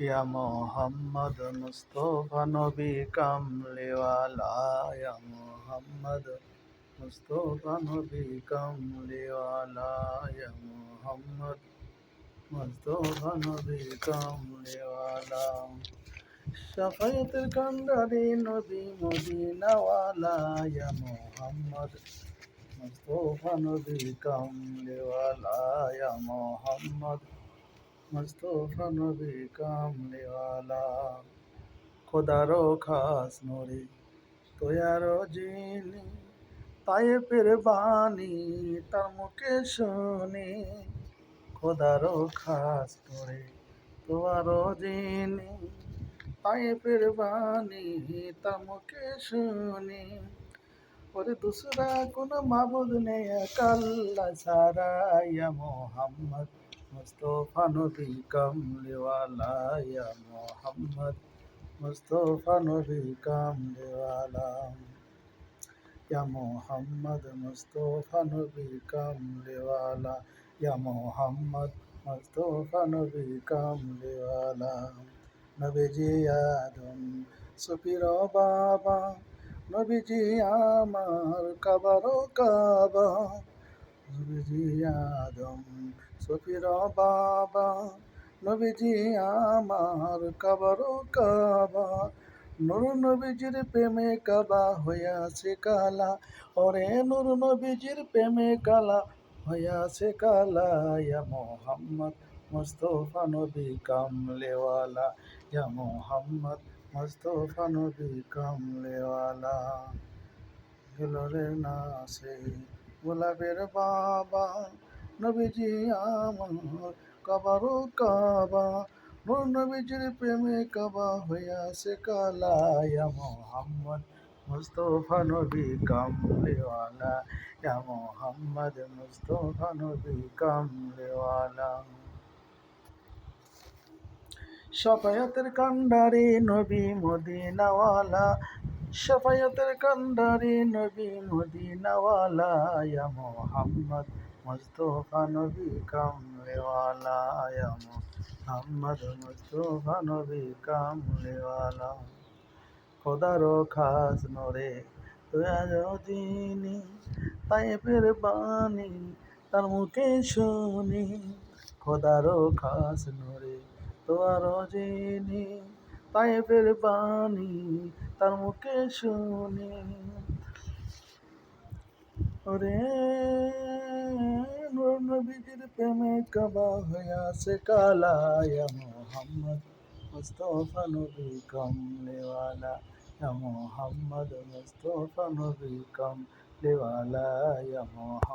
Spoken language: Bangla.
ইয়া মোহাম্মদ মুস্তফা নবী কামলিওয়ালা, ইয়া মোহাম্মদ মুস্তফা নবী কামলিওয়ালা, ইয়া মোহাম্মদ মুস্তফা নবী কামলিওয়ালা। শাফায়াতের কান্ডারি নবী মদিনাওয়ালা, ইয়া মোহাম্মদ মুস্তফা নবী কামলিওয়ালা, ইয়া মোহাম্মদ মুস্তফা নবী কামলিওয়ালা। খোদারো খাস নূরে তোয়ারো জিনি, তায়েফের বাণী তার মুখে শুনি। খোদারো খাস নূরে তোয়ারো জিনি, তায়েফের বাণী তার মুখে শুনি। ওরে দুসরা কোন মাবুদ নেই এক আল্লাহ ছাড়া, ইয়া মোহাম্মদ মুস্তফা নবী কামলিওয়ালা, ইয়া মোহাম্মদ মুস্তফা নবী কামলিওয়ালা, ইয়া মোহাম্মদ মুস্তফা নবী কামলিওয়ালা, ইয়া মোহাম্মদ মুস্তফা নবী কামলিওয়ালা। নবীজি আদম সুফির বাবা, নবীজি আমার কাবারো কাবা। নবীজি আদম সুফির বাবা, নবীজি আমার কাবারো কাবা। নূর নবীজির প্রেমে কাবা হইয়াছে কালা, ওরে নূর নবীজির প্রেমে কালা হইয়াছে কালা। ইয়া মোহাম্মদ মুস্তফা নবী কামলিওয়ালা, ইয়া মোহাম্মদ মুস্তফা নবী কামলিওয়ালা। গেলরে নাসে গোলাপের বাবা, নবীজি আমার কাবারো কাবা। নূর নবীজির প্রেমে কাবা হইয়াছে কালা, ইয়া মোহাম্মদ মুস্তফা নবী কামলিওয়ালা, ইয়া মোহাম্মদ মুস্তফা নবী কামলিওয়ালা। শাফায়াতের কান্ডারি নবী মদিনাওয়ালা, শাফায়াতের কান্ডারি নবী মদিনাওয়ালা, ইয়া মোহাম্মদ মুস্তফা নবী কামলিওয়ালা, ইয়া মোহাম্মদ মুস্তফা নবী কামলিওয়ালা। খোদারো খাস নূরে তোয়ারো জিনি, তায়েফের বাণী তার মুখে শুনি। খোদারো খাস নূরে তোয়ারো জিনি, তায়েফের বাণী তার মুখে শুনি। ওরে নূর নবীজির প্রেমে কাবা হইয়াছে কালা, ইয়া মোহাম্মদ মুস্তফা নবী কামলিওয়ালা, ইয়া মোহাম্মদ মুস্তফা নবী কামলিওয়ালা, ইয়া মোহাম্মদ।